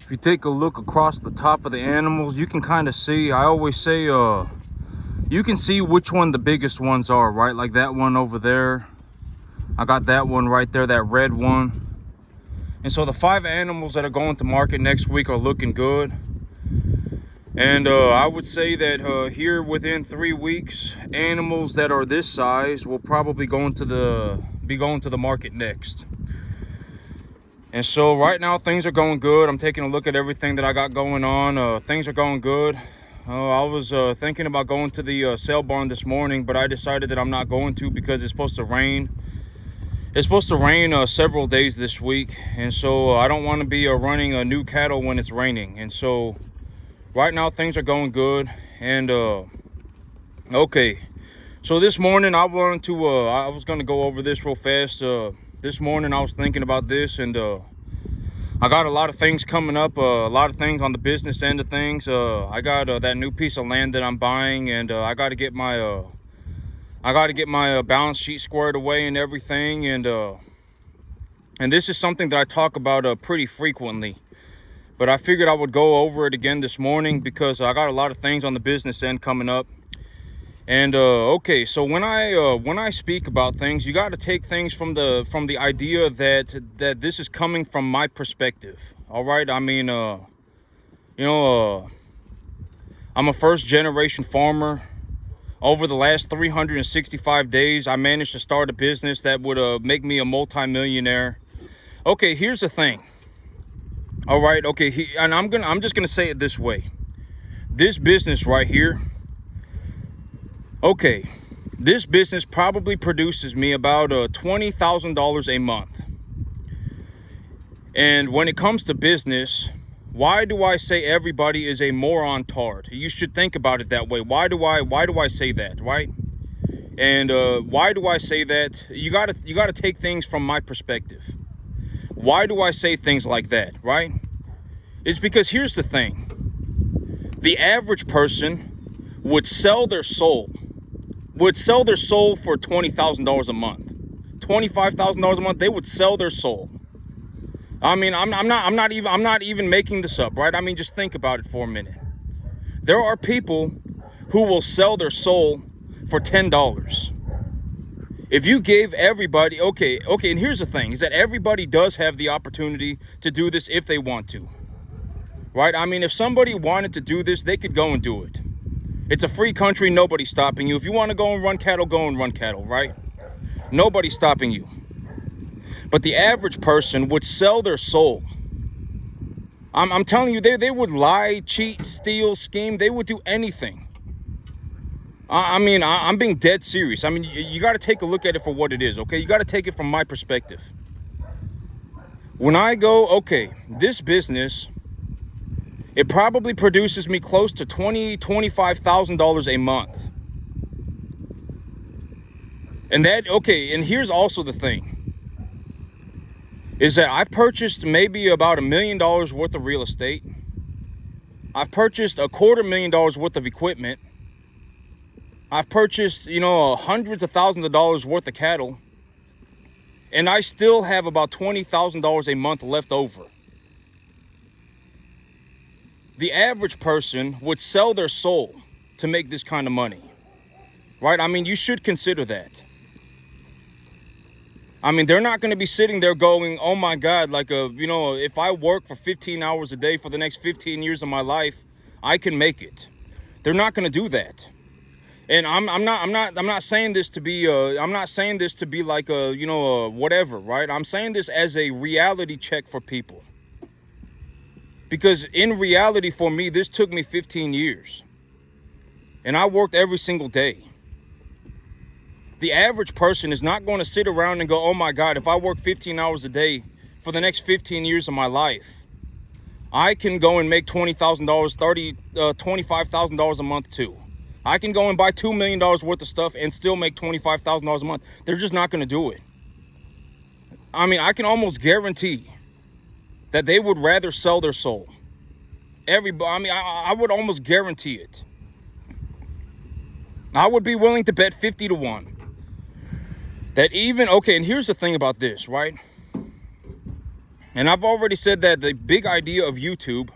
If you take a look across the top of the animals, you can kind of see, I always say, you can see which one the biggest ones are, right? Like that one over there. I got that one right there, that red one. And so the 5 animals that are going to market next week are looking good. And I would say that here within 3 weeks, animals that are this size will probably be going to the market next. And so right now things are going good. I'm taking a look at everything that I got going on. Things are going good. I was thinking about going to the sale barn this morning, but I decided that I'm not going to because it's supposed to rain. It's supposed to rain several days this week, and so I don't want to be running new cattle when it's raining. And so right now things are going good. And okay, so this morning I wanted to I was going to go over this real fast. This morning I was thinking about this, and I got a lot of things coming up, a lot of things on the business end of things. I got that new piece of land that I'm buying, and I got to get my balance sheet squared away and everything. And this is something that I talk about pretty frequently, but I figured I would go over it again this morning because I got a lot of things on the business end coming up. And okay, so when I speak about things, you got to take things from the idea that this is coming from my perspective. All right, I mean, I'm a first generation farmer. Over the last 365 days, I managed to start a business that would make me a multi-millionaire. Okay, here's the thing. All right, okay, and I'm just gonna say it this way. This business right here. Okay, this business probably produces me about $20,000 a month. And when it comes to business, why do I say everybody is a moron tard? You should think about it that way. Why do I say that, right? And why do I say that? You gotta take things from my perspective. Why do I say things like that, right? It's because here's the thing. The average person would sell their soul for $20,000 a month, $25,000 a month. They would sell their soul. I mean, I'm not even making this up, right? I mean, just think about it for a minute. There are people who will sell their soul for $10. If you gave everybody, okay, and here's the thing, is that everybody does have the opportunity to do this if they want to, right? I mean, if somebody wanted to do this, they could go and do it. It's a free country. Nobody's stopping you. If you want to go and run cattle, go and run cattle, right? Nobody's stopping you. But the average person would sell their soul. I'm telling you, they would lie, cheat, steal, scheme. They would do anything. I mean, I'm being dead serious. I mean, you got to take a look at it for what it is, okay? You got to take it from my perspective. When I go, okay, this business, it probably produces me close to $25,000 a month. And that, okay, and here's also the thing, is that I've purchased maybe about $1 million worth of real estate. I've purchased $250,000 worth of equipment. I've purchased, hundreds of thousands of dollars worth of cattle. And I still have about $20,000 a month left over. The average person would sell their soul to make this kind of money, right? I mean, you should consider that. I mean, they're not going to be sitting there going, oh my God, like, if I work for 15 hours a day for the next 15 years of my life, I can make it. They're not going to do that. And I'm not saying this to be, like, whatever, right? I'm saying this as a reality check for people. Because in reality, for me, this took me 15 years. And I worked every single day. The average person is not going to sit around and go, oh my God, if I work 15 hours a day for the next 15 years of my life, I can go and make $20,000, $25,000 a month too. I can go and buy $2 million worth of stuff and still make $25,000 a month. They're just not going to do it. I mean, I can almost guarantee that they would rather sell their soul. I would almost guarantee it. I would be willing to bet 50 to 1 that even, okay, and here's the thing about this, right? And I've already said that the big idea of YouTube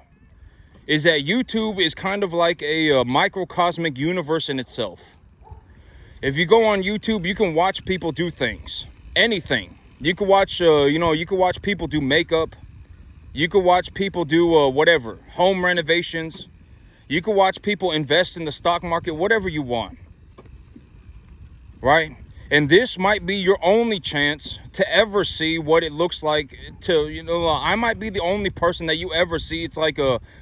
is that YouTube is kind of like a microcosmic universe in itself. If you go on YouTube, you can watch people do things, anything. You can watch, you can watch people do makeup. You can watch people do whatever, home renovations. You can watch people invest in the stock market, whatever you want, right? And this might be your only chance to ever see what it looks like I might be the only person that you ever see. It's like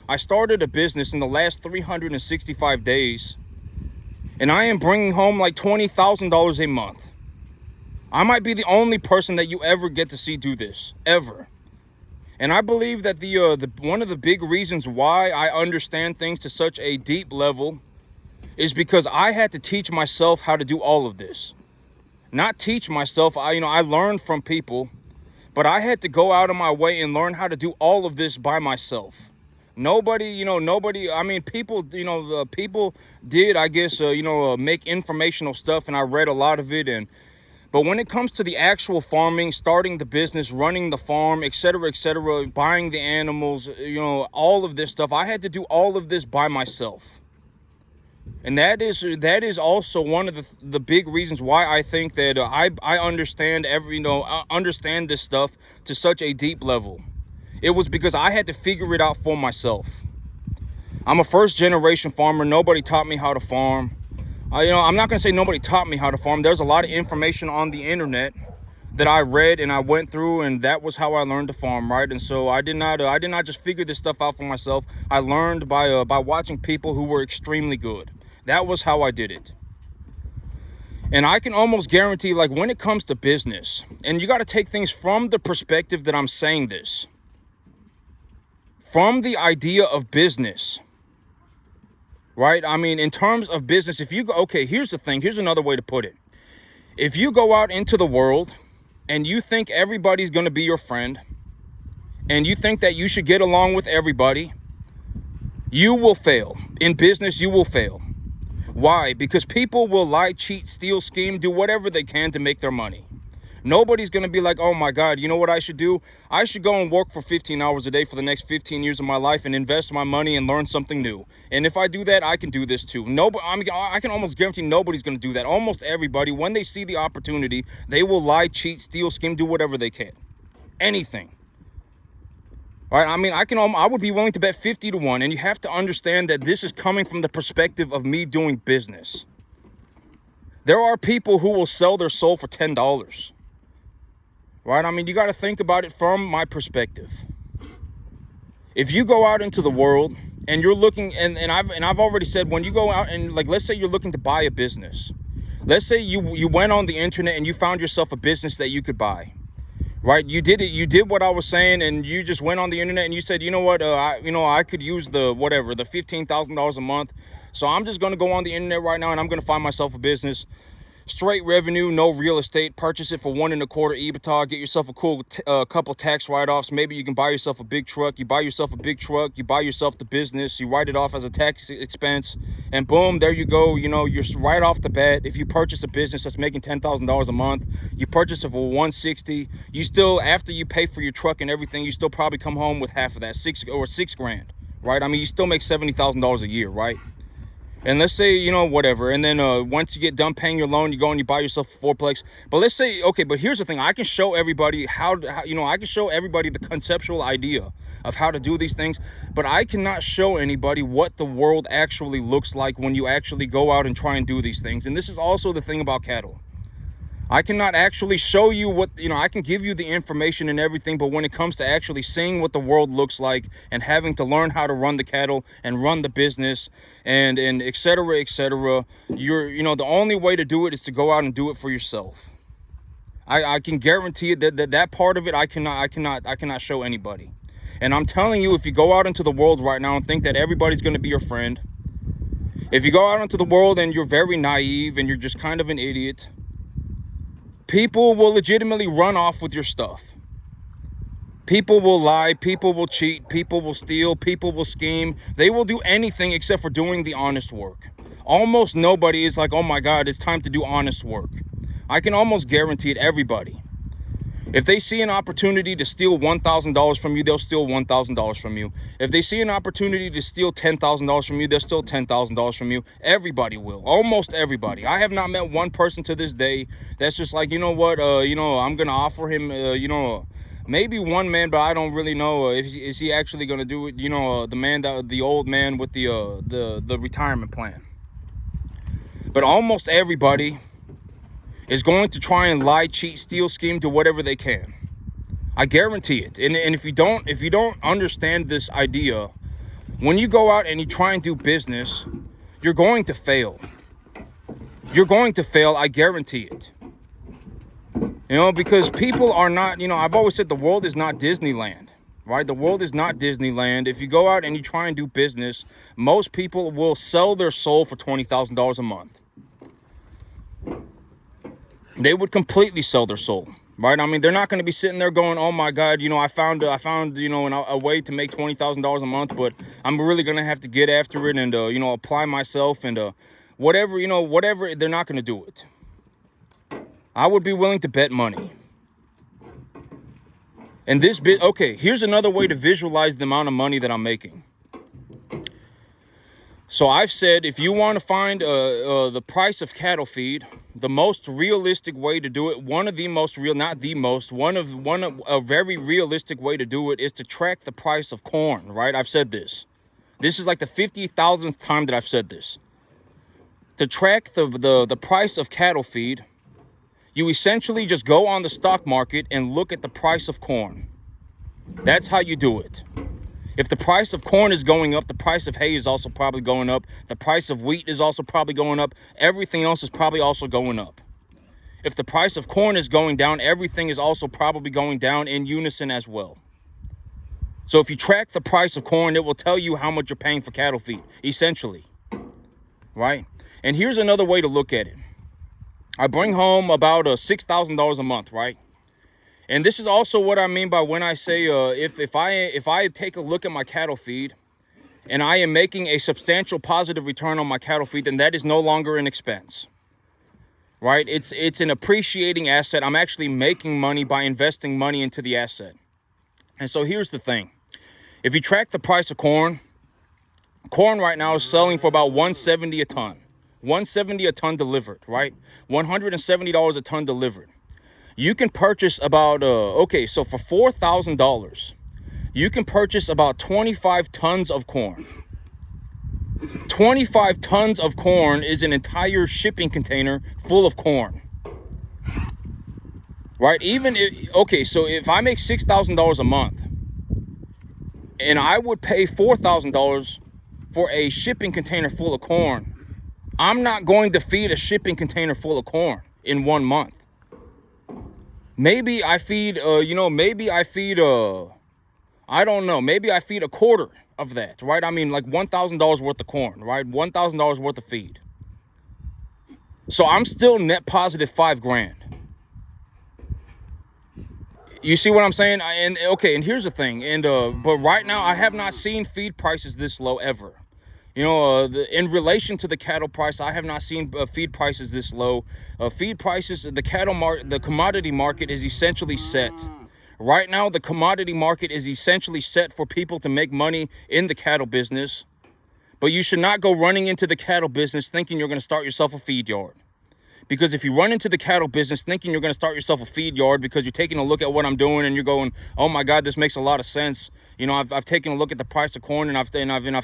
I started a business in the last 365 days, and I am bringing home like $20,000 a month. I might be the only person that you ever get to see do this, ever. And I believe that the one of the big reasons why I understand things to such a deep level is because I had to teach myself how to do all of this. Not teach myself, I learned from people, but I had to go out of my way and learn how to do all of this by myself. Nobody, people, people did, I guess, make informational stuff, and I read a lot of it. But when it comes to the actual farming, starting the business, running the farm, et cetera, buying the animals, all of this stuff, I had to do all of this by myself. And that is also one of the big reasons why I think that I understand understand this stuff to such a deep level. It was because I had to figure it out for myself. I'm a first generation farmer. Nobody taught me how to farm. I'm not going to say nobody taught me how to farm. There's a lot of information on the internet that I read and I went through, and that was how I learned to farm, right? And so I did not just figure this stuff out for myself. I learned by watching people who were extremely good. That was how I did it. And I can almost guarantee, like, when it comes to business, and you got to take things from the perspective that I'm saying this, from the idea of business, right? I mean, in terms of business, if you go, okay, here's the thing. Here's another way to put it. If you go out into the world and you think everybody's going to be your friend, and you think that you should get along with everybody, you will fail. In business, you will fail. Why? Because people will lie, cheat, steal, scheme, do whatever they can to make their money. Nobody's going to be like, oh my God, you know what I should do? I should go and work for 15 hours a day for the next 15 years of my life and invest my money and learn something new. And if I do that, I can do this too. I can almost guarantee nobody's going to do that. Almost everybody, when they see the opportunity, they will lie, cheat, steal, scheme, do whatever they can. Anything. All right, I mean, I would be willing to bet 50 to 1, and you have to understand that this is coming from the perspective of me doing business. There are people who will sell their soul for $10. Right? I mean, you got to think about it from my perspective. If you go out into the world and you're looking, and I've already said, when you go out and, like, let's say you're looking to buy a business. Let's say you went on the internet and you found yourself a business that you could buy. Right, you did what I was saying, and you just went on the internet and you said, you know what, I could use the $15,000 a month, so I'm just going to go on the internet right now and I'm going to find myself a business. Straight revenue, no real estate. Purchase it for 1.25 EBITDA. Get yourself a cool couple tax write-offs. Maybe you can buy yourself a big truck. You buy yourself a big truck. You buy yourself the business. You write it off as a tax expense, and boom, there you go. You're right off the bat. If you purchase a business that's making $10,000 a month, you purchase it for $160. You still, after you pay for your truck and everything, you still probably come home with half of that, $6 grand, right? I mean, you still make $70,000 a year, right? And let's say, whatever. And then once you get done paying your loan, you go and you buy yourself a fourplex. But let's say, okay, but here's the thing. I can show everybody how I can show everybody the conceptual idea of how to do these things. But I cannot show anybody what the world actually looks like when you actually go out and try and do these things. And this is also the thing about cattle. I cannot actually show you what, I can give you the information and everything, but when it comes to actually seeing what the world looks like and having to learn how to run the cattle and run the business and et cetera, the only way to do it is to go out and do it for yourself. I can guarantee it that part of it I cannot show anybody. And I'm telling you, if you go out into the world right now and think that everybody's going to be your friend, if you go out into the world and you're very naive and you're just kind of an idiot, people will legitimately run off with your stuff. People will lie, people will cheat, people will steal, people will scheme. They will do anything except for doing the honest work. Almost nobody is like, oh my God, it's time to do honest work. I can almost guarantee it, everybody. If they see an opportunity to steal $1,000 from you, they'll steal $1,000 from you. If they see an opportunity to steal $10,000 from you, they'll steal $10,000 from you. Everybody will. Almost everybody. I have not met one person to this day that's just like, you know what, I'm going to offer him, maybe one man, but I don't really know is he actually going to do it. The old man with the retirement plan. But almost everybody is going to try and lie, cheat, steal, scheme, do whatever they can. I guarantee it. And if you don't understand this idea, when you go out and you try and do business, you're going to fail. You're going to fail, I guarantee it. Because people are not, I've always said the world is not Disneyland, right? The world is not Disneyland. If you go out and you try and do business, most people will sell their soul for $20,000 a month. They would completely sell their soul, right? I mean, they're not going to be sitting there going, "Oh my God, I found, a way to make $20,000 a month, but I'm really going to have to get after it and, apply myself and, whatever. They're not going to do it. I would be willing to bet money. And okay, here's another way to visualize the amount of money that I'm making. So I've said, if you want to find the price of cattle feed, the most realistic way to do it, a very realistic way to do it is to track the price of corn, right? I've said this. This is like the 50,000th time that I've said this. To track the price of cattle feed, you essentially just go on the stock market and look at the price of corn. That's how you do it. If the price of corn is going up, the price of hay is also probably going up. The price of wheat is also probably going up. Everything else is probably also going up. If the price of corn is going down, everything is also probably going down in unison as well. So if you track the price of corn, it will tell you how much you're paying for cattle feed, essentially, right? And here's another way to look at it. I bring home about $6,000 a month, right? And this is also what I mean by when I say if I take a look at my cattle feed and I am making a substantial positive return on my cattle feed, then that is no longer an expense, right? It's an appreciating asset. I'm actually making money by investing money into the asset. And so here's the thing. If you track the price of corn right now is selling for about $170 a ton. $170 a ton delivered, right? $170 a ton delivered. You can purchase about, so for $4,000, you can purchase about 25 tons of corn. 25 tons of corn is an entire shipping container full of corn. Right? So if I make $6,000 a month, and I would pay $4,000 for a shipping container full of corn, I'm not going to feed a shipping container full of corn in 1 month. Maybe I feed, I don't know, maybe I feed a quarter of that, right? I mean, like $1,000 worth of corn, right? $1,000 worth of feed. So I'm still net positive $5,000. You see what I'm saying? And here's the thing. But right now I have not seen feed prices this low ever. In relation to the cattle price, I have not seen feed prices this low. Feed prices, the commodity market is essentially set. Right now, the commodity market is essentially set for people to make money in the cattle business. But you should not go running into the cattle business thinking you're going to start yourself a feed yard. Because if you run into the cattle business thinking you're going to start yourself a feed yard because you're taking a look at what I'm doing and you're going, "Oh my God, this makes a lot of sense. I've taken a look at the price of corn and I've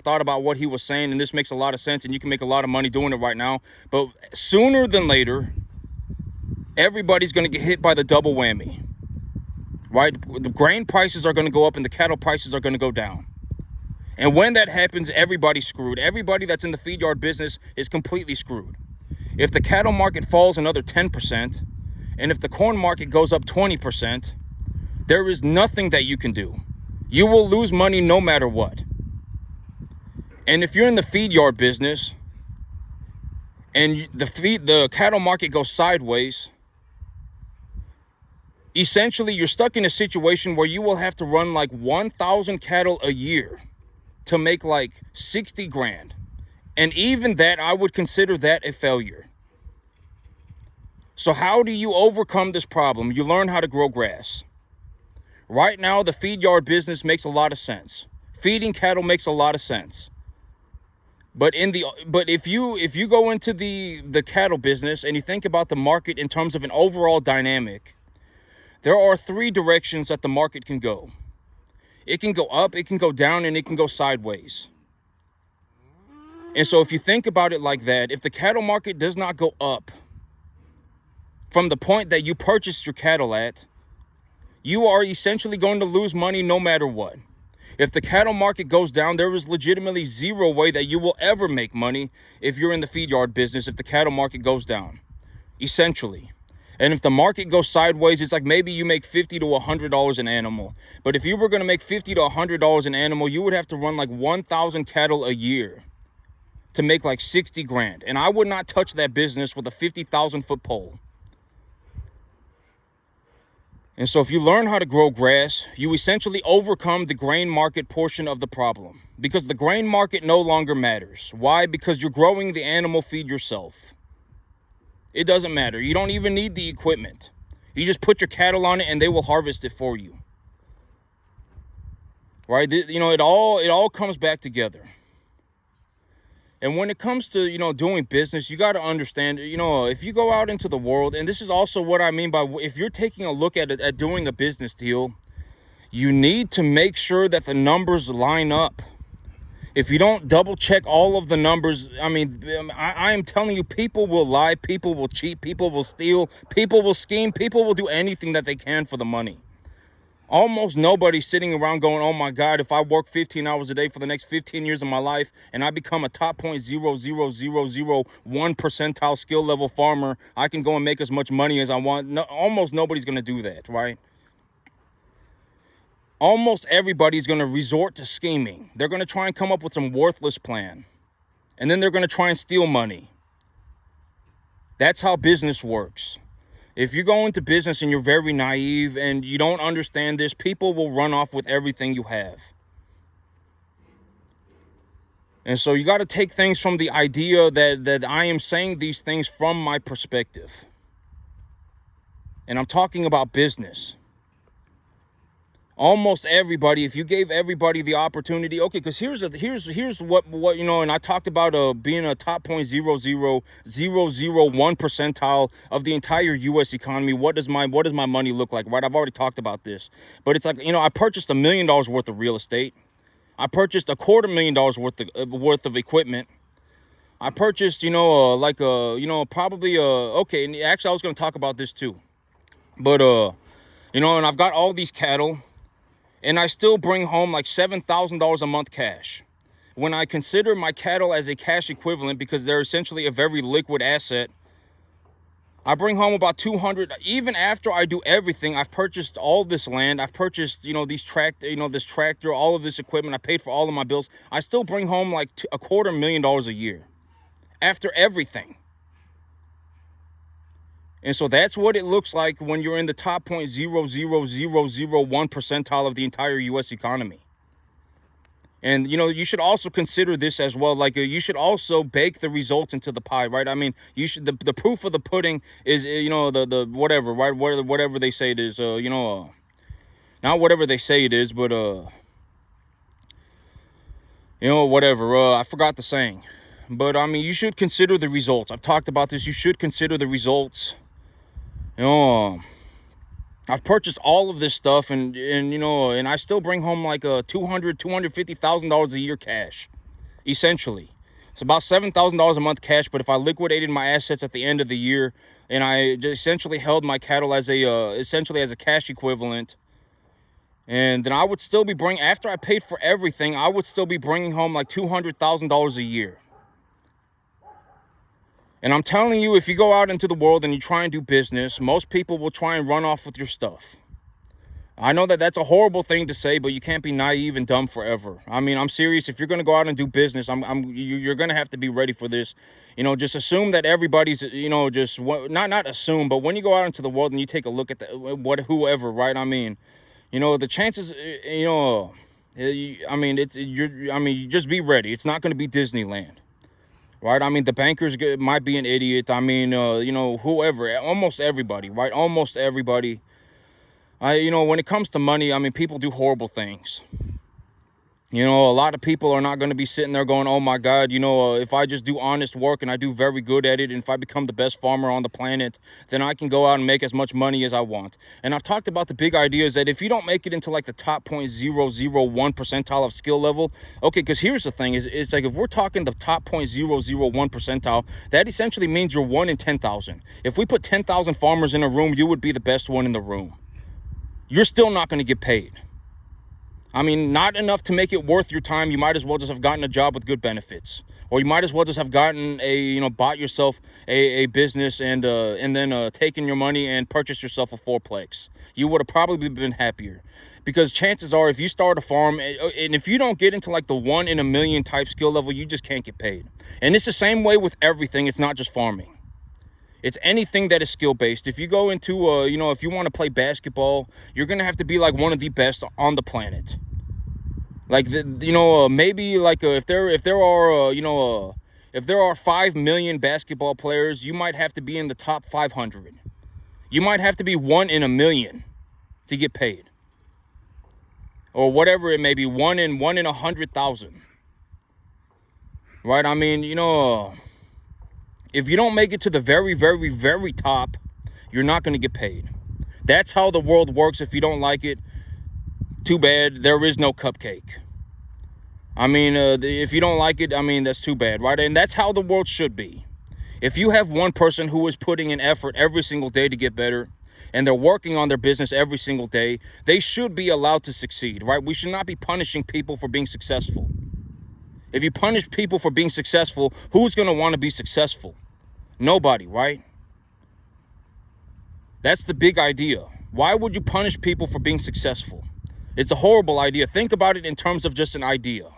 thought about what he was saying, and this makes a lot of sense, and you can make a lot of money doing it right now." But sooner than later, everybody's going to get hit by the double whammy, right? The grain prices are going to go up and the cattle prices are going to go down. And when that happens, everybody's screwed. Everybody that's in the feed yard business is completely screwed. If the cattle market falls another 10%, and if the corn market goes up 20%, there is nothing that you can do. You will lose money no matter what. And if you're in the feed yard business and the cattle market goes sideways, essentially you're stuck in a situation where you will have to run like 1,000 cattle a year to make like $60,000. And even that, I would consider that a failure. So how do you overcome this problem? You learn how to grow grass. Right now, the feed yard business makes a lot of sense. Feeding cattle makes a lot of sense. But if you go into the cattle business and you think about the market in terms of an overall dynamic, there are three directions that the market can go. It can go up, it can go down, and it can go sideways. And so if you think about it like that, if the cattle market does not go up from the point that you purchased your cattle at, you are essentially going to lose money no matter what. If the cattle market goes down, there is legitimately zero way that you will ever make money if you're in the feed yard business if the cattle market goes down, essentially. And if the market goes sideways, it's like maybe you make $50 to $100 an animal. But if you were going to make $50 to $100 an animal, you would have to run like 1,000 cattle a year to make like 60 grand. And I would not touch that business with a 50,000 foot pole. And so if you learn how to grow grass, you essentially overcome the grain market portion of the problem, because the grain market no longer matters. Why? Because you're growing the animal feed yourself. It doesn't matter. You don't even need the equipment. You just put your cattle on it and they will harvest it for you. Right? You know, it all comes back together. And when it comes to, doing business, you got to understand, if you go out into the world, and this is also what I mean by, if you're taking a look at doing a business deal, you need to make sure that the numbers line up. If you don't double check all of the numbers, I am telling you, people will lie, people will cheat, people will steal, people will scheme, people will do anything that they can for the money. Almost nobody's sitting around going, oh my God, if I work 15 hours a day for the next 15 years of my life and I become a top 0.00001 percentile skill level farmer, I can go and make as much money as I want. No, almost nobody's going to do that, right? Almost everybody's going to resort to scheming. They're going to try and come up with some worthless plan. And then they're going to try and steal money. That's how business works. If you go into business and you're very naive and you don't understand this, people will run off with everything you have. And so you got to take things from the idea that I am saying these things from my perspective. And I'm talking about business. Almost everybody, if you gave everybody the opportunity, okay, because here's what and I talked about being a top 0.00001 percentile of the entire U.S. economy. What does my money look like, right? I've already talked about this, but it's like, I purchased $1 million worth of real estate. I purchased $250,000 worth of equipment. I purchased, probably okay, and actually I was going to talk about this too, but and I've got all these cattle. And I still bring home like $7,000 a month cash. When I consider my cattle as a cash equivalent, because they're essentially a very liquid asset, I bring home about 200. Even after I do everything, I've purchased all this land. I've purchased, this tractor, all of this equipment. I paid for all of my bills. I still bring home like $250,000 a year after everything. And so that's what it looks like when you're in the top 0.00001 percentile of the entire U.S. economy. And, you should also consider this as well. Like, you should also bake the results into the pie, right? I mean, you should, the proof of the pudding is, the whatever, right? Whatever they say it is, not whatever they say it is, but, whatever. I forgot the saying. But, you should consider the results. I've talked about this. You should consider the results. I've purchased all of this stuff and I still bring home like $250,000 a year cash, essentially. It's about $7,000 a month cash, but if I liquidated my assets at the end of the year and I just essentially held my cattle as a cash equivalent, and then I would still be after I paid for everything, I would still be bringing home like $200,000 a year. And I'm telling you, if you go out into the world and you try and do business, most people will try and run off with your stuff. I know that that's a horrible thing to say, but you can't be naive and dumb forever. I'm serious. If you're going to go out and do business, you're going to have to be ready for this. Just assume that everybody's, not assume, but when you go out into the world and you take a look at whoever, right? The chances, you just be ready. It's not going to be Disneyland. right? I mean, the bankers might be an idiot. I mean, whoever, almost everybody, right? Almost everybody. When it comes to money, I mean, people do horrible things. A lot of people are not going to be sitting there going, oh my God, if I just do honest work and I do very good at it, and if I become the best farmer on the planet, then I can go out and make as much money as I want. And I've talked about the big ideas that if you don't make it into like the top 0.001 percentile of skill level, okay, because here's the thing, it's like if we're talking the top 0.001 percentile, that essentially means you're 1 in 10,000. If we put 10,000 farmers in a room, you would be the best one in the room. You're still not going to get paid. I mean, not enough to make it worth your time. You might as well just have gotten a job with good benefits, or you might as well just have gotten bought yourself a business and then taken your money and purchased yourself a fourplex. You would have probably been happier, because chances are if you start a farm and if you don't get into like the 1 in a million type skill level, you just can't get paid. And it's the same way with everything. It's not just farming. It's anything that is skill-based. If you go into, if you want to play basketball, you're going to have to be like one of the best on the planet. Like, maybe like if there are 5 million basketball players, you might have to be in the top 500. You might have to be 1 in a million to get paid. Or whatever it may be, 1 in 100,000. Right? I mean, if you don't make it to the very, very, very top, you're not going to get paid. That's how the world works. If you don't like it, too bad. There is no cupcake. I mean, if you don't like it, I mean, that's too bad, right? And that's how the world should be. If you have one person who is putting in effort every single day to get better, and they're working on their business every single day, they should be allowed to succeed, right? We should not be punishing people for being successful. If you punish people for being successful, who's going to want to be successful? Nobody, right? That's the big idea. Why would you punish people for being successful? It's a horrible idea. Think about it in terms of just an idea.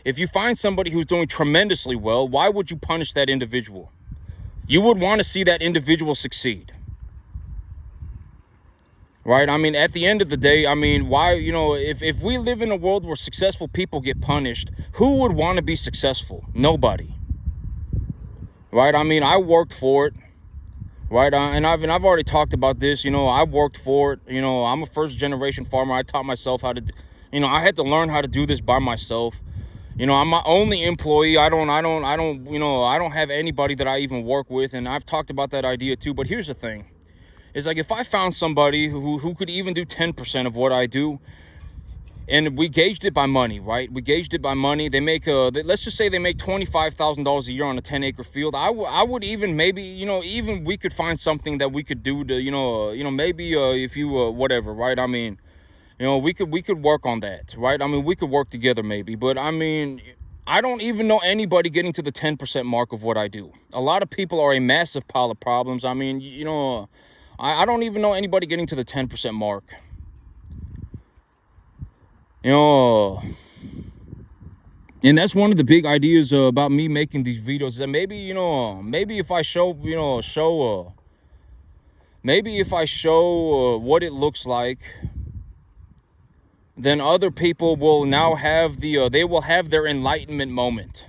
If you find somebody who's doing tremendously well, why would you punish that individual? You would want to see that individual succeed. Right? I mean, at the end of the day, I mean, why, if we live in a world where successful people get punished, who would want to be successful? Nobody. Right? I mean, I worked for it. Right? And I've already talked about this. I worked for it. I'm a first generation farmer. I taught myself how to, I had to learn how to do this by myself. I'm my only employee. I don't have anybody that I even work with. And I've talked about that idea too. But here's the thing. It's like if I found somebody who could even do 10% of what I do, and we gauged it by money, right? We gauged it by money. They make, let's just say they make $25,000 a year on a 10-acre field. I would even maybe, even we could find something that we could do to, maybe if you, whatever, right? I mean, we could work on that, right? I mean, we could work together maybe, but I mean, I don't even know anybody getting to the 10% mark of what I do. A lot of people are a massive pile of problems. I mean, I don't even know anybody getting to the 10% mark. And that's one of the big ideas about me making these videos, is that maybe, maybe if I show what it looks like, then other people will now have they will have their enlightenment moment.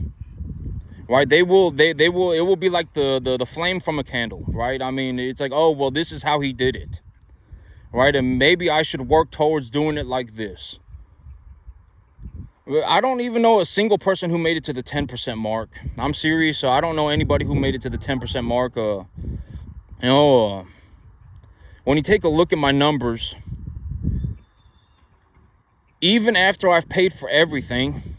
Right? It will be like the flame from a candle, right? I mean, it's like, oh, well, this is how he did it. Right? And maybe I should work towards doing it like this. I don't even know a single person who made it to the 10% mark. I'm serious. I don't know anybody who made it to the 10% mark. When you take a look at my numbers, even after I've paid for everything,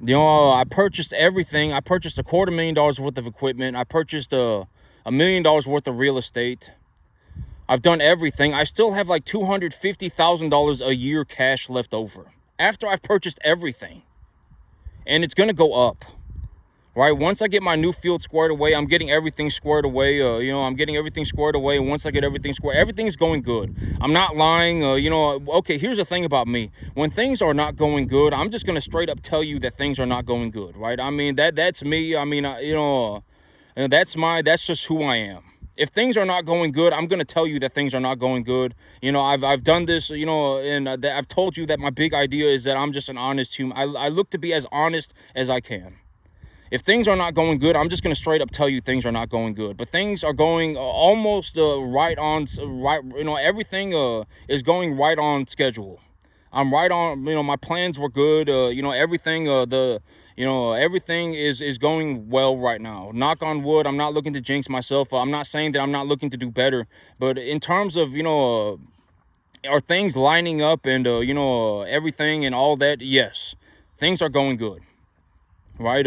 I purchased everything. I purchased $250,000 worth of equipment. I purchased $1 million worth of real estate. I've done everything. I still have like $250,000 a year cash left over after I've purchased everything. And it's going to go up. Right? Once I get my new field squared away, I'm getting everything squared away. I'm getting everything squared away. And once I get everything squared, everything's going good. I'm not lying. Okay, here's the thing about me. When things are not going good, I'm just going to straight up tell you that things are not going good. Right? I mean, that's me. I mean, that's just who I am. If things are not going good, I'm going to tell you that things are not going good. I've done this, and I've told you that my big idea is that I'm just an honest human. I look to be as honest as I can. If things are not going good, I'm just going to straight up tell you things are not going good. But things are going almost right on, right. Everything is going right on schedule. I'm right on. My plans were good. Everything. Everything is going well right now. Knock on wood. I'm not looking to jinx myself. I'm not saying that I'm not looking to do better. But in terms of are things lining up and everything and all that? Yes, things are going good. Right.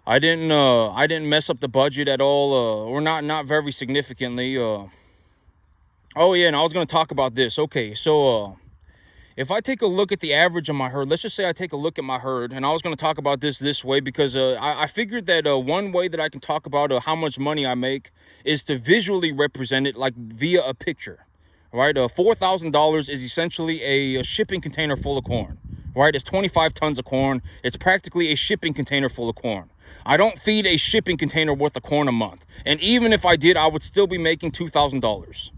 I didn't mess up the budget at all, or not very significantly. Oh yeah, and I was gonna talk about this. Okay, so if I take a look at the average of my herd, let's just say I take a look at my herd, and I was gonna talk about this way because I figured that one way that I can talk about how much money I make is to visually represent it, like via a picture. Right, $4,000 is essentially a shipping container full of corn. Right, it's 25 tons of corn. It's practically a shipping container full of corn. I don't feed a shipping container worth of corn a month. And even if I did, I would still be making $2,000.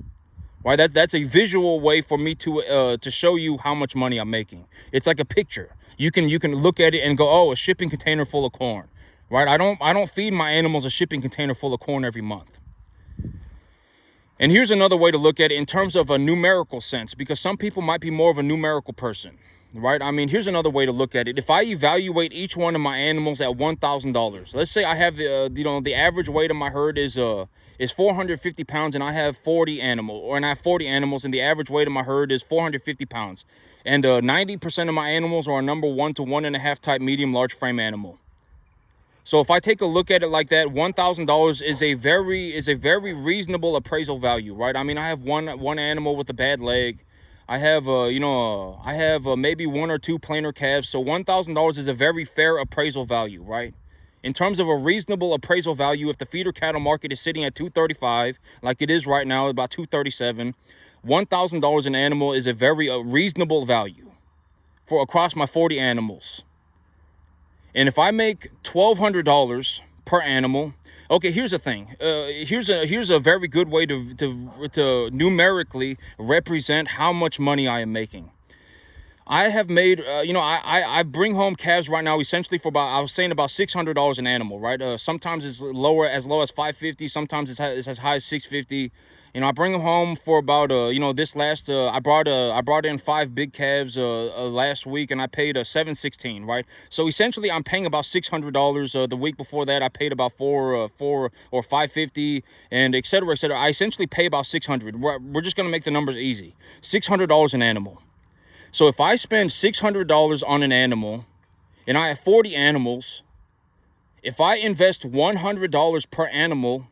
Right? That's a visual way for me to show you how much money I'm making. It's like a picture. You can look at it and go, oh, a shipping container full of corn. Right? I don't feed my animals a shipping container full of corn every month. And here's another way to look at it in terms of a numerical sense, because some people might be more of a numerical person. Right? I mean, here's another way to look at it. If I evaluate each one of my animals at $1,000, let's say I have, the average weight of my herd is 450 pounds, and I have 40 animals, and the average weight of my herd is 450 pounds. And 90% of my animals are a number 1 to 1.5 type medium large frame animal. So if I take a look at it like that, $1,000 is a very reasonable appraisal value, right? I mean, I have one animal with a bad leg. I have, maybe 1 or 2 plainer calves. So $1,000 is a very fair appraisal value, right? In terms of a reasonable appraisal value, if the feeder cattle market is sitting at $235, like it is right now, about $237, $1,000 an animal is a very reasonable value for across my 40 animals. And if I make $1,200 per animal, okay, here's the thing. Here's a very good way to numerically represent how much money I am making. I have made, I bring home calves right now essentially for about $600 an animal, right? Sometimes it's as low as $550. Sometimes it's as high as $650. I bring them home for about, this last, I brought in 5 big calves last week, and I paid $716, right? So essentially, I'm paying about $600. The week before that, I paid about $4 or $550, and et cetera, et cetera. I essentially pay about $600. We're just gonna make the numbers easy. $600 an animal. So if I spend $600 on an animal, and I have 40 animals, if I invest $100 per animal,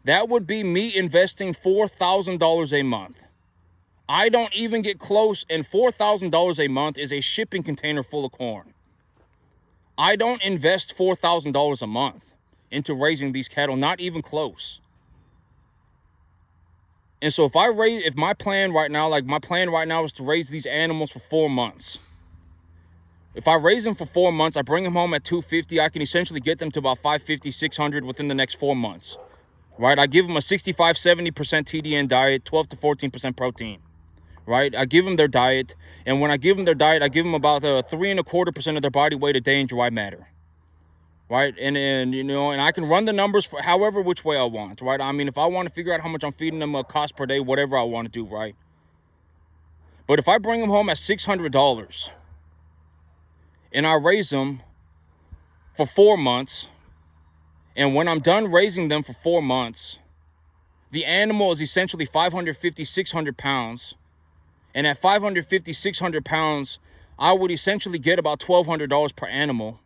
that would be me investing $4,000 a month. I don't even get close, and $4,000 a month is a shipping container full of corn. I don't invest $4,000 a month into raising these cattle, not even close. And so if my plan right now is to raise these animals for 4 months. If I raise them for 4 months, I bring them home at $250, I can essentially get them to about $550, $600 within the next 4 months. Right? I give them a 65-70% TDN diet, 12 to 14% protein. Right? I give them their diet, and when I give them their diet, I give them about 3.25% of their body weight a day in dry matter. Right? And I can run the numbers for however which way I want. Right? I mean, if I want to figure out how much I'm feeding them a cost per day, whatever I want to do, right? But if I bring them home at $600 and I raise them for 4 months, and when I'm done raising them for 4 months, the animal is essentially 550, 600 pounds. And at 550, 600 pounds, I would essentially get about $1,200 per animal.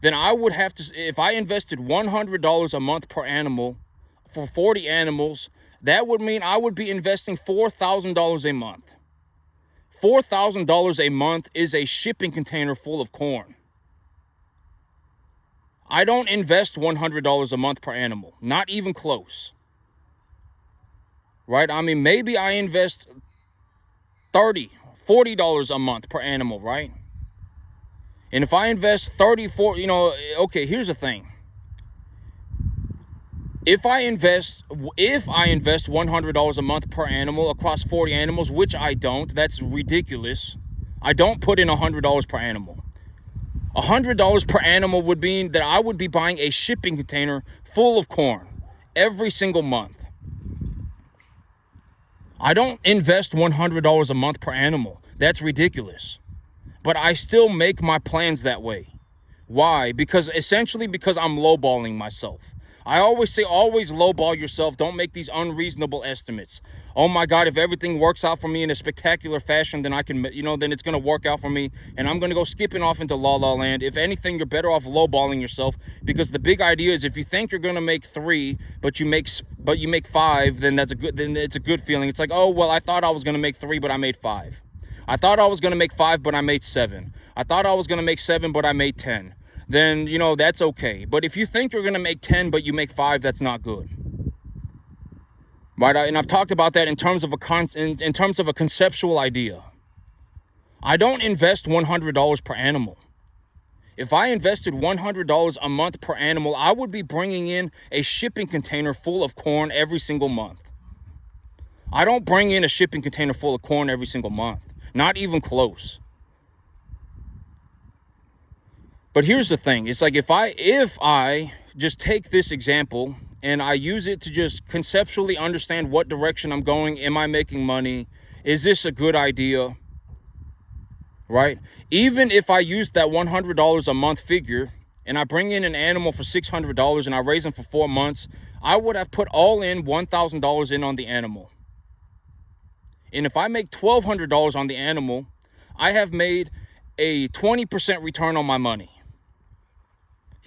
Then I would have to, if I invested $100 a month per animal for 40 animals, that would mean I would be investing $4,000 a month. $4,000 a month is a shipping container full of corn. I don't invest $100 a month per animal, not even close. Right? I mean, maybe I invest $30, $40 a month per animal, right? And if I invest okay, here's the thing. If I invest $100 a month per animal across 40 animals, which I don't, that's ridiculous. I don't put in $100 per animal. $100 per animal would mean that I would be buying a shipping container full of corn every single month. I don't invest $100 a month per animal. That's ridiculous. But I still make my plans that way. Why? Because I'm lowballing myself. I always say, always lowball yourself. Don't make these unreasonable estimates. Oh my God, if everything works out for me in a spectacular fashion, then then it's going to work out for me. And I'm going to go skipping off into la la land. If anything, you're better off lowballing yourself, because the big idea is if you think you're going to make 3, but you make 5, then it's a good feeling. It's like, oh, well, I thought I was going to make 3, but I made 5. I thought I was going to make 5, but I made 7. I thought I was going to make 7, but I made 10. Then, that's okay. But if you think you're going to make 10, but you make 5, that's not good. Right? And I've talked about that in terms of a conceptual idea. I don't invest $100 per animal. If I invested $100 a month per animal, I would be bringing in a shipping container full of corn every single month. I don't bring in a shipping container full of corn every single month. Not even close. But here's the thing. It's like if I just take this example and I use it to just conceptually understand what direction I'm going, am I making money? Is this a good idea? Right? Even if I use that $100 a month figure and I bring in an animal for $600 and I raise them for 4 months, I would have put all in $1,000 in on the animal. And if I make $1,200 on the animal, I have made a 20% return on my money.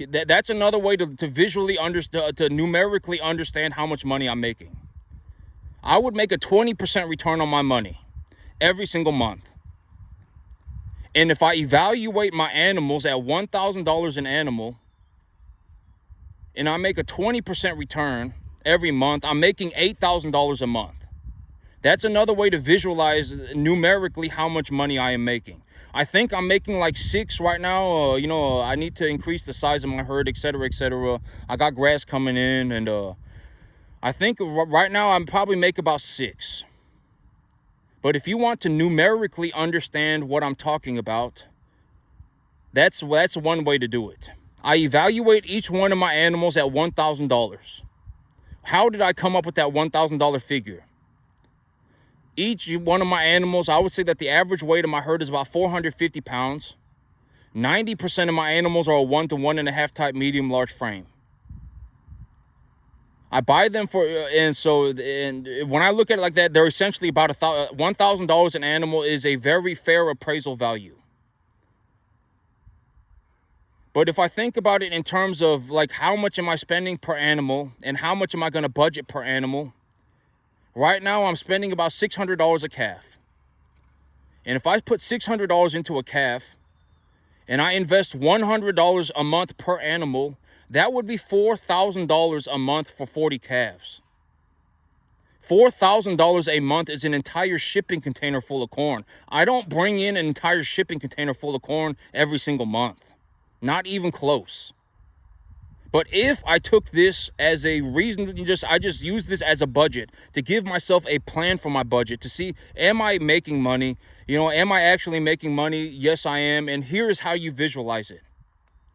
That's another way to visually understand, to numerically understand how much money I'm making. I would make a 20% return on my money every single month. And if I evaluate my animals at $1,000 an animal, and I make a 20% return every month, I'm making $8,000 a month. That's another way to visualize numerically how much money I am making. I think I'm making like 6 right now. I need to increase the size of my herd, etc., etc. I got grass coming in, and I think right now I'm probably make about 6. But if you want to numerically understand what I'm talking about, that's one way to do it. I evaluate each one of my animals at $1,000. How did I come up with that $1,000 figure? Each one of my animals, I would say that the average weight of my herd is about 450 pounds. 90% of my animals are a 1 to 1.5 type medium large frame. I buy them and when I look at it like that, they're essentially about $1,000 an animal is a very fair appraisal value. But if I think about it in terms of like how much am I spending per animal and how much am I going to budget per animal, right now I'm spending about $600 a calf. And if I put $600 into a calf and I invest $100 a month per animal, that would be $4,000 a month for 40 calves. $4,000 a month is an entire shipping container full of corn. I don't bring in an entire shipping container full of corn every single month. Not even close. But if I took this as a reason, I just use this as a budget to give myself a plan for my budget to see, am I making money? Am I actually making money? Yes, I am. And here is how you visualize it.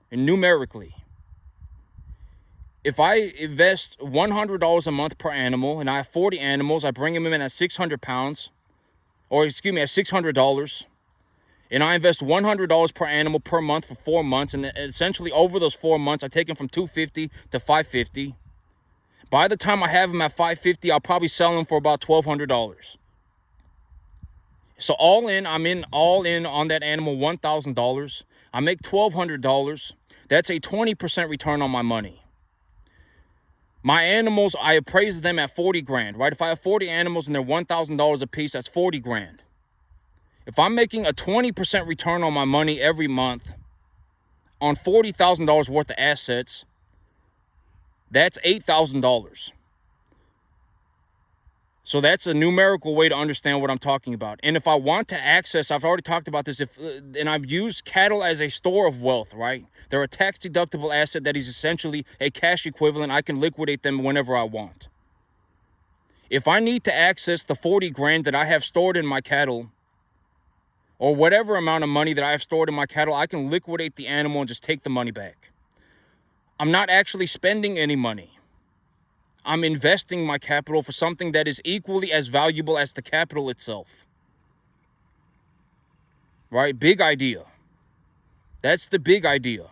And numerically. If I invest $100 a month per animal and I have 40 animals, I bring them in at 600 pounds, at $600. And I invest $100 per animal per month for 4 months. And essentially over those 4 months, I take them from $250 to $550. By the time I have them at $550, I'll probably sell them for about $1,200. So I'm in on that animal $1,000. I make $1,200. That's a 20% return on my money. My animals, I appraise them at 40 grand, right? If I have 40 animals and they're $1,000 a piece, that's 40 grand. If I'm making a 20% return on my money every month on $40,000 worth of assets, that's $8,000. So that's a numerical way to understand what I'm talking about. And if I want to access, I've already talked about this, and I've used cattle as a store of wealth, right? They're a tax-deductible asset that is essentially a cash equivalent. I can liquidate them whenever I want. If I need to access the 40 grand that I have stored in my cattle, or whatever amount of money that I have stored in my cattle, I can liquidate the animal and just take the money back. I'm not actually spending any money. I'm investing my capital for something that is equally as valuable as the capital itself. Right? Big idea. That's the big idea.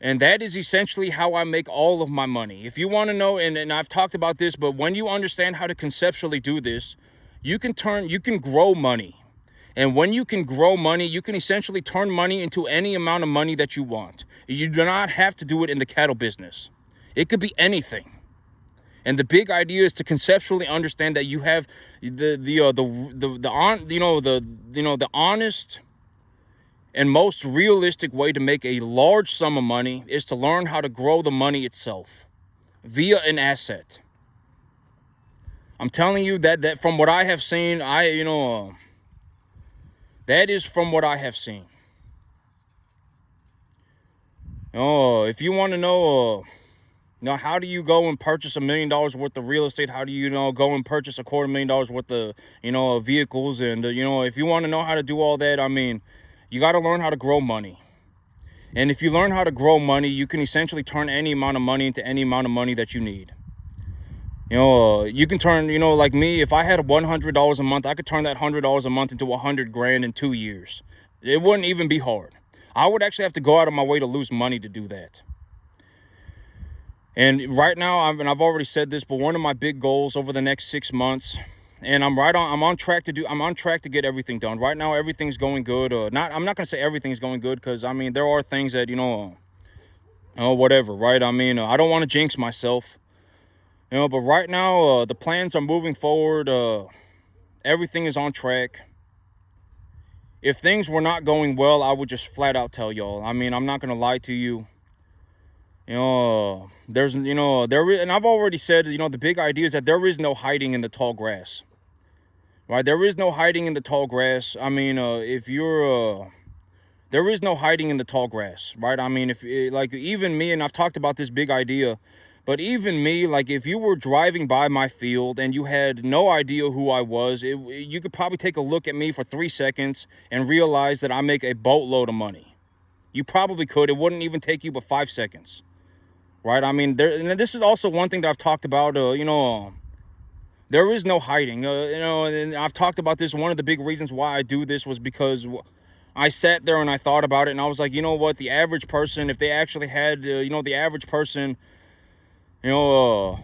And that is essentially how I make all of my money. If you want to know, and I've talked about this, but when you understand how to conceptually do this, you can grow money. And when you can grow money, you can essentially turn money into any amount of money that you want. You do not have to do it in the cattle business. It could be anything. And the big idea is to conceptually understand that you have the honest and most realistic way to make a large sum of money is to learn how to grow the money itself via an asset. I'm telling you that from what I have seen, that is from what I have seen. If you want to know, how do you go and purchase $1 million worth of real estate? How do you go and purchase $250,000 worth of, vehicles? And, if you want to know how to do all that, you got to learn how to grow money. And if you learn how to grow money, you can essentially turn any amount of money into any amount of money that you need. You can turn, like me, if I had $100 a month, I could turn that $100 a month into $100,000 in 2 years. It wouldn't even be hard. I would actually have to go out of my way to lose money to do that. And right now, I've already said this, but one of my big goals over the next 6 months, and I'm on track to get everything done. Right now, everything's going good. I'm not going to say everything's going good, because there are things that, whatever, right? I don't want to jinx myself. But right now, the plans are moving forward. Everything is on track. If things were not going well, I would just flat out tell y'all. I'm not going to lie to you. And I've already said, the big idea is that there is no hiding in the tall grass. Right? There is no hiding in the tall grass. There is no hiding in the tall grass, right? Even me, and I've talked about this big idea, but even me, if you were driving by my field and you had no idea who I was, you could probably take a look at me for 3 seconds and realize that I make a boatload of money. You probably could. It wouldn't even take you but 5 seconds, right? And this is also one thing that I've talked about, there is no hiding, and I've talked about this. One of the big reasons why I do this was because I sat there and I thought about it, and I was like, what, the average person, if they actually had, the average person, if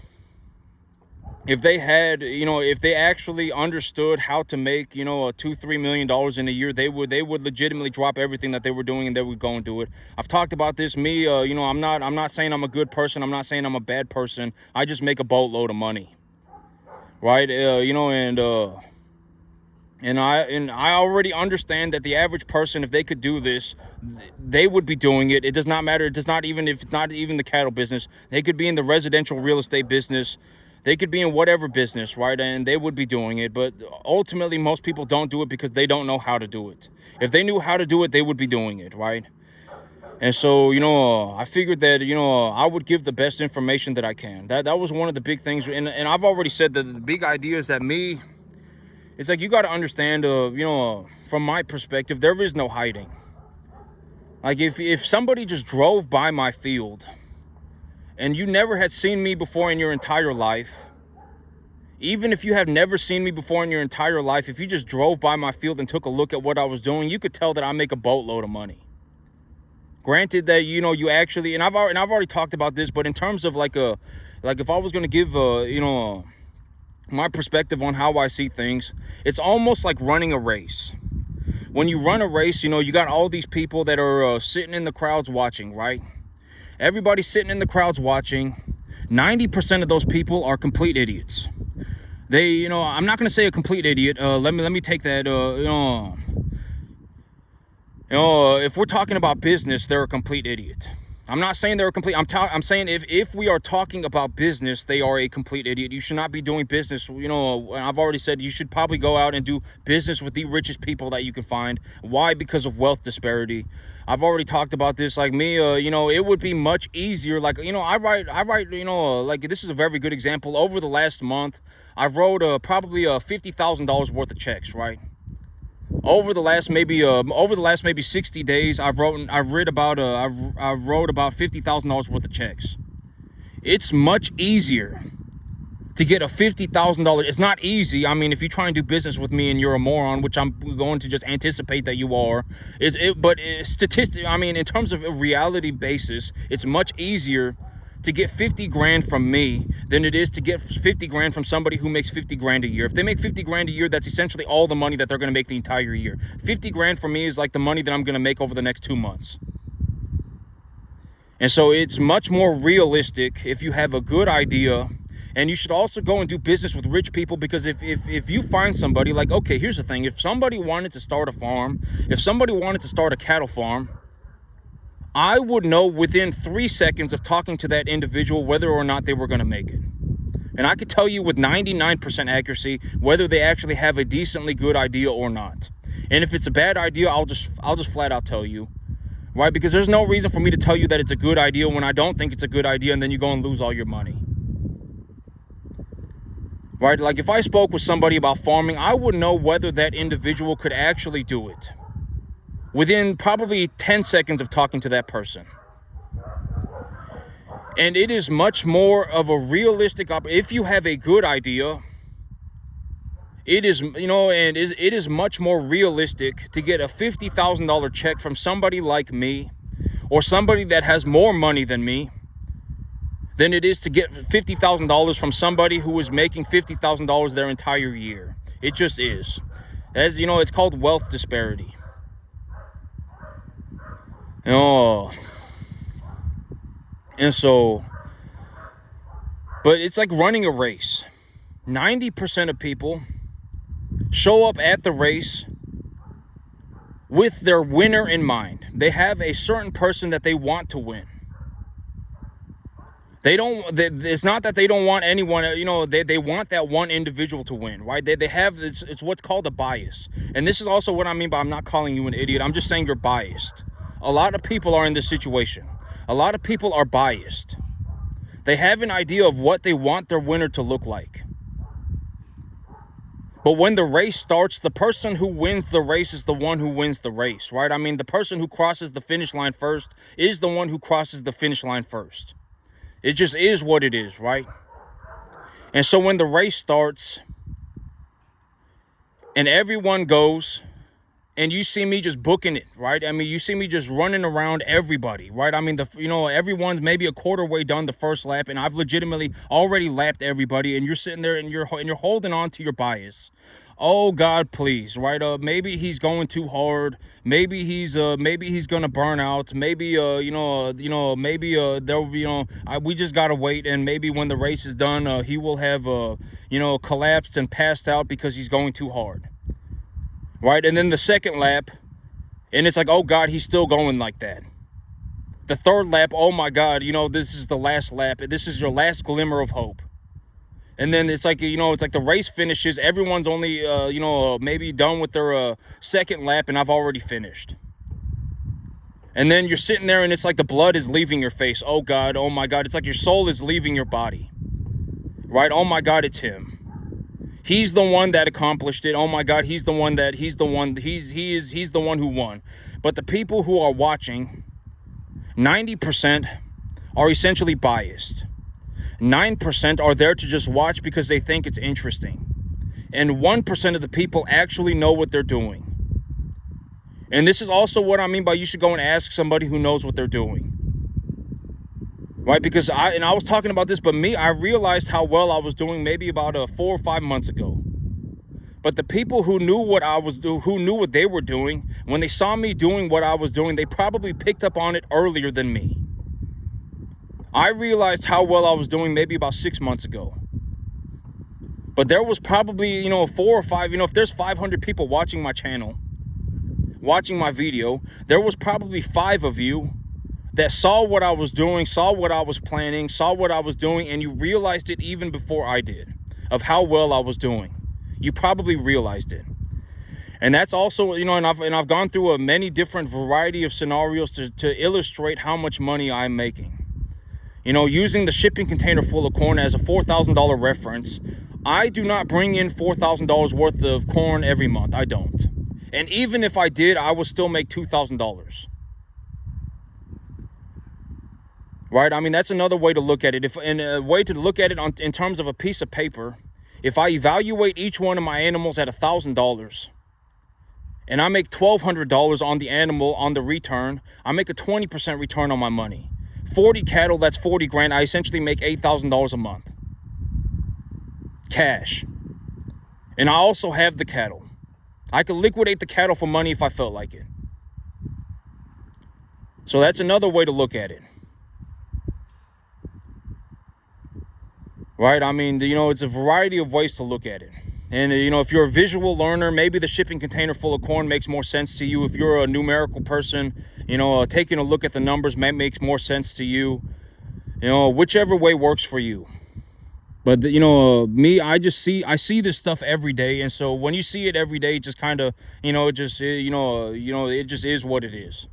they actually understood how to make, $2-3 million in a year, they would legitimately drop everything that they were doing and they would go and do it. I've talked about this. Me, I'm not saying I'm a good person. I'm not saying I'm a bad person. I just make a boatload of money, right? And I already understand that the average person, if they could do this, they would be doing it. It does not matter. It does not even, if it's not even the cattle business, they could be in the residential real estate business. They could be in whatever business, right? And they would be doing it. But ultimately, most people don't do it because they don't know how to do it. If they knew how to do it, they would be doing it, right? And so, I figured that, I would give the best information that I can. That was one of the big things. And I've already said that the big idea is that it's like, you got to understand, from my perspective, there is no hiding. Like, if somebody just drove by my field and you never had seen me before in your entire life, even if you have never seen me before in your entire life, if you just drove by my field and took a look at what I was doing, you could tell that I make a boatload of money. Granted that, you actually, and I've already talked about this, but in terms of like if I was going to give, my perspective on how I see things, it's almost like running a race. When you run a race, you got all these people that are sitting in the crowds watching, right? Everybody's sitting in the crowds watching. 90% of those people are complete idiots. They, I'm not going to say a complete idiot. Let me take that, if we're talking about business, they're a complete idiot. I'm not saying they're a complete, I'm saying if we are talking about business, they are a complete idiot. You should not be doing business. I've already said you should probably go out and do business with the richest people that you can find. Why? Because of wealth disparity. I've already talked about this. Like me, it would be much easier. Like, I write, like, this is a very good example. Over the last month, I've wrote probably $50,000 worth of checks, right? over the last maybe 60 days, I've wrote about $50,000 worth of checks. It's much easier to get a $50,000. It's not easy. I mean, if you try and do business with me and you're a moron, which I'm going to just anticipate that you are, but statistic. I mean, in terms of a reality basis, it's much easier to get 50 grand from me than it is to get 50 grand from somebody who makes 50 grand a year. If they make 50 grand a year, that's essentially all the money that they're going to make the entire year. 50 grand for me is like the money that I'm going to make over the next 2 months. And so it's much more realistic if you have a good idea. And you should also go and do business with rich people, because if you find somebody, like, okay, here's the thing. If somebody wanted to start a farm, if somebody wanted to start a cattle farm, I would know within 3 seconds of talking to that individual whether or not they were going to make it. And I could tell you with 99% accuracy whether they actually have a decently good idea or not. And if it's a bad idea, I'll just flat out tell you. Right? Because there's no reason for me to tell you that it's a good idea when I don't think it's a good idea, and then you go and lose all your money. Right? Like if I spoke with somebody about farming, I would know whether that individual could actually do it within probably 10 seconds of talking to that person. And it is much more of a realistic if you have a good idea, it is, it is much more realistic to get a $50,000 check from somebody like me, or somebody that has more money than me, than it is to get $50,000 from somebody who is making $50,000 their entire year. It just is. As you know, it's called wealth disparity. Oh. And so, but it's like running a race. 90% of people show up at the race with their winner in mind. They have a certain person that they want to win. It's not that they don't want anyone, they want that one individual to win, right? They have, it's what's called a bias. And this is also what I mean by, I'm not calling you an idiot. I'm just saying you're biased. A lot of people are in this situation. A lot of people are biased. They have an idea of what they want their winner to look like. But when the race starts, the person who wins the race is the one who wins the race, right? I mean, the person who crosses the finish line first is the one who crosses the finish line first. It just is what it is, right? And so when the race starts and everyone goes, and you see me just booking it, right? I mean, you see me just running around everybody, right? I mean, everyone's maybe a quarter way done the first lap, and I've legitimately already lapped everybody, and you're sitting there and you're holding on to your bias. Oh God, please, right? Maybe he's going too hard. Maybe he's gonna burn out. Maybe maybe there will be, we just gotta wait, and maybe when the race is done, he will have collapsed and passed out because he's going too hard. Right? And then the second lap, and it's like, oh God, he's still going like that. The third lap, oh my God, this is the last lap. This is your last glimmer of hope. And then it's like, it's like the race finishes. Everyone's only, maybe done with their second lap, and I've already finished. And then you're sitting there, and it's like the blood is leaving your face. Oh God, oh my God. It's like your soul is leaving your body. Right? Oh my God, it's him. He's the one that accomplished it. Oh my God, he's the one who won. But the people who are watching, 90% are essentially biased. 9% are there to just watch because they think it's interesting. And 1% of the people actually know what they're doing. And this is also what I mean by you should go and ask somebody who knows what they're doing. Right? Because I was talking about this, but I realized how well I was doing maybe about 4 or 5 months ago. But the people who knew what who knew what they were doing, when they saw me doing what I was doing, they probably picked up on it earlier than me. I realized how well I was doing maybe about 6 months ago. But there was probably, 4 or 5, if there's 500 people watching my channel, watching my video, there was probably 5 of you that saw what I was doing, saw what I was planning, saw what I was doing, and you realized it even before I did, of how well I was doing. You probably realized it. And that's also, and I've gone through a many different variety of scenarios to illustrate how much money I'm making. Using the shipping container full of corn as a $4,000 reference, I do not bring in $4,000 worth of corn every month. I don't. And even if I did, I would still make $2,000. Right? I mean, that's another way to look at it. And a way to look at it in terms of a piece of paper, if I evaluate each one of my animals at $1,000 and I make $1,200 on the animal on the return, I make a 20% return on my money. 40 cattle, that's 40 grand. I essentially make $8,000 a month. Cash. And I also have the cattle. I could liquidate the cattle for money if I felt like it. So that's another way to look at it. Right? I mean, it's a variety of ways to look at it. And, if you're a visual learner, maybe the shipping container full of corn makes more sense to you. If you're a numerical person, taking a look at the numbers makes more sense to you. Whichever way works for you. But, me, I see this stuff every day. And so when you see it every day, it just kind of, it just is what it is.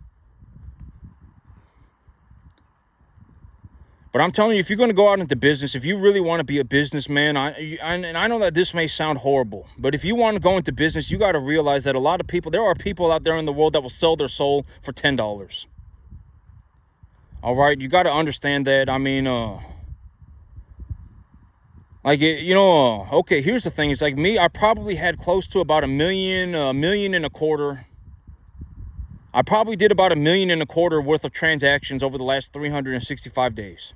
But I'm telling you, if you're going to go out into business, if you really want to be a businessman, and I know that this may sound horrible, but if you want to go into business, you got to realize that there are people out there in the world that will sell their soul for $10. All right, you got to understand that. I mean, okay, here's the thing. It's like me, I probably had close to about $1 million, $1.25 million. I probably did about $1.25 million worth of transactions over the last 365 days.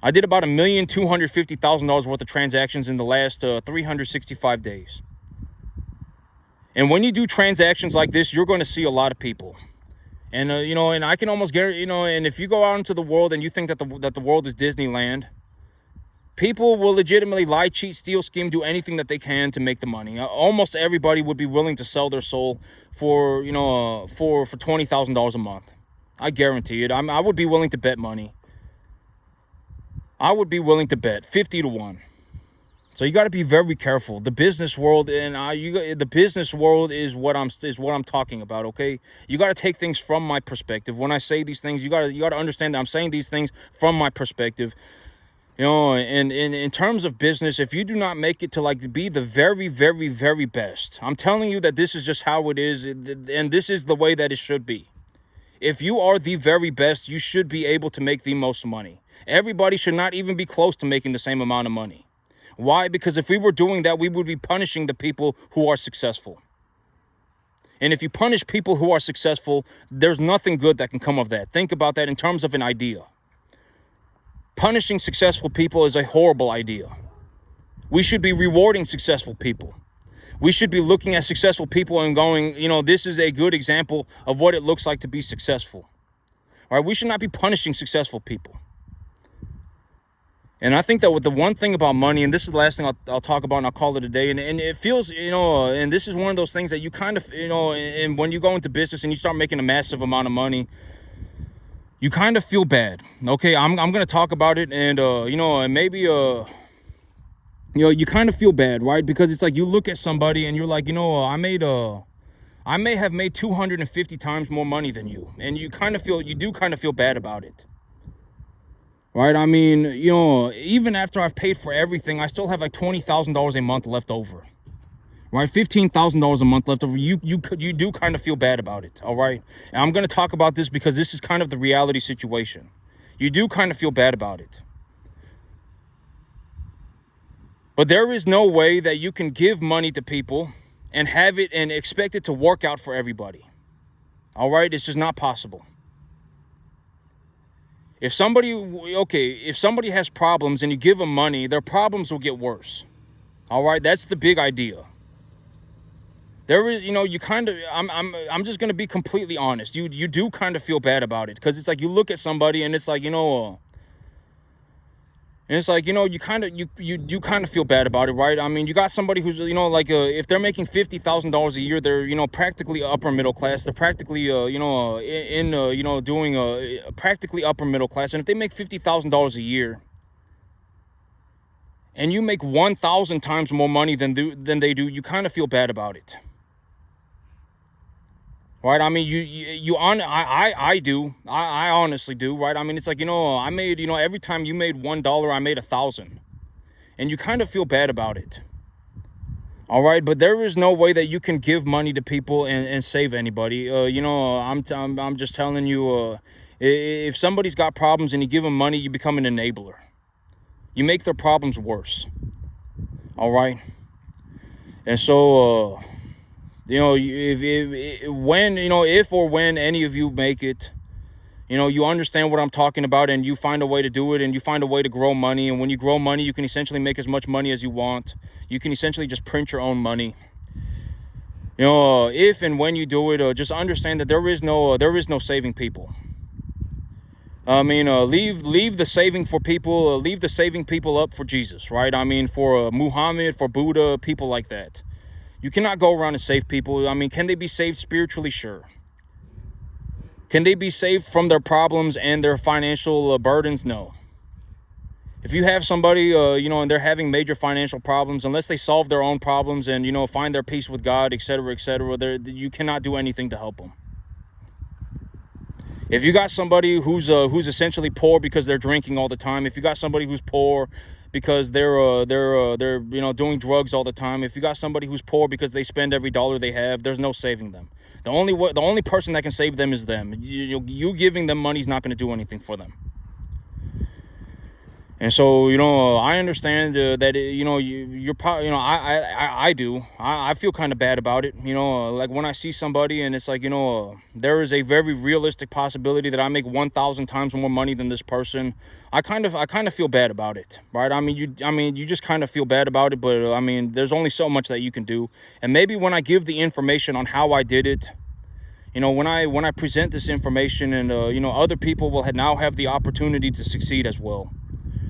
I did about $1,250,000 worth of transactions in the last 365 days. And when you do transactions like this, you're going to see a lot of people. And, and I can almost guarantee, and if you go out into the world and you think that the world is Disneyland, people will legitimately lie, cheat, steal, scheme, do anything that they can to make the money. Almost everybody would be willing to sell their soul for $20,000 a month. I guarantee it. I would be willing to bet money. I would be willing to bet 50 to 1. So you got to be very careful. The business world the business world is what I'm talking about. Okay, you got to take things from my perspective. When I say these things, you got to understand that I'm saying these things from my perspective. And in terms of business, if you do not make it to be the very, very, very best, I'm telling you that this is just how it is, and this is the way that it should be. If you are the very best, you should be able to make the most money. Everybody should not even be close to making the same amount of money. Why? Because if we were doing that, we would be punishing the people who are successful. And if you punish people who are successful, there's nothing good that can come of that. Think about that in terms of an idea. Punishing successful people is a horrible idea. We should be rewarding successful people. We should be looking at successful people and going, this is a good example of what it looks like to be successful. All right, we should not be punishing successful people. And I think that with the one thing about money, and this is the last thing I'll talk about, and I'll call it a day, and it feels, and this is one of those things that you kind of, and when you go into business and you start making a massive amount of money, you kind of feel bad. Okay, I'm going to talk about it, and, and maybe, you kind of feel bad, right? Because it's like you look at somebody and you're like, I may have made 250 times more money than you. And you do kind of feel bad about it. Right? I mean, even after I've paid for everything, I still have like $20,000 a month left over. Right? $15,000 a month left over. You do kind of feel bad about it. All right? And I'm going to talk about this because this is kind of the reality situation. You do kind of feel bad about it. But there is no way that you can give money to people and have it and expect it to work out for everybody. All right? It's just not possible. If somebody has problems and you give them money, their problems will get worse. All right? That's the big idea. There is, you kind of, I'm just going to be completely honest. You do kind of feel bad about it because it's like you look at somebody and it's like, and it's like, you kind of feel bad about it, right? I mean, you got somebody who's, if they're making $50,000 a year, they're, practically upper middle class. They're practically, doing practically upper middle class. And if they make $50,000 a year and you make 1,000 times more money than they do, you kind of feel bad about it. Right? I mean, I do. I honestly do, right? I mean, it's like, I made, every time you made $1, I made 1,000. And you kind of feel bad about it. All right, but there is no way that you can give money to people and save anybody. You know, I'm just telling you, if somebody's got problems and you give them money, you become an enabler. You make their problems worse. All right, and so you know, if or when any of you make it, you know, you understand what I'm talking about, and you find a way to do it, and you find a way to grow money. And when you grow money, you can essentially make as much money as you want. You can essentially just print your own money. You know, if and when you do it, just understand that there is no saving people. I mean, leave the saving for people. Leave the saving people up for Jesus, right? I mean, for Muhammad, for Buddha, people like that. You cannot go around and save people. I mean, can they be saved spiritually? Sure. Can they be saved from their problems and their financial burdens? No. If you have somebody, you know, and they're having major financial problems, unless they solve their own problems and, you know, find their peace with God, etc., you cannot do anything to help them. If you got somebody who's essentially poor because they're drinking all the time, if you got somebody who's poor because they're you know, doing drugs all the time, if you got somebody who's poor because they spend every dollar they have, there's no saving them. The only person that can save them is them. You giving them money is not going to do anything for them. And so, you know, I understand that, you know, you're probably, you know, I do. I feel kind of bad about it. You know, like when I see somebody and it's like, you know, there is a very realistic possibility that I make 1,000 times more money than this person. I kind of feel bad about it, right? I mean, you just kind of feel bad about it, but I mean, there's only so much that you can do. And maybe when I give the information on how I did it, you know, when I present this information, and you know, other people will now have the opportunity to succeed as well.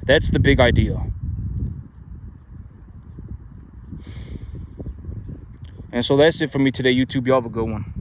That's the big idea. And so that's it for me today, YouTube. Y'all have a good one.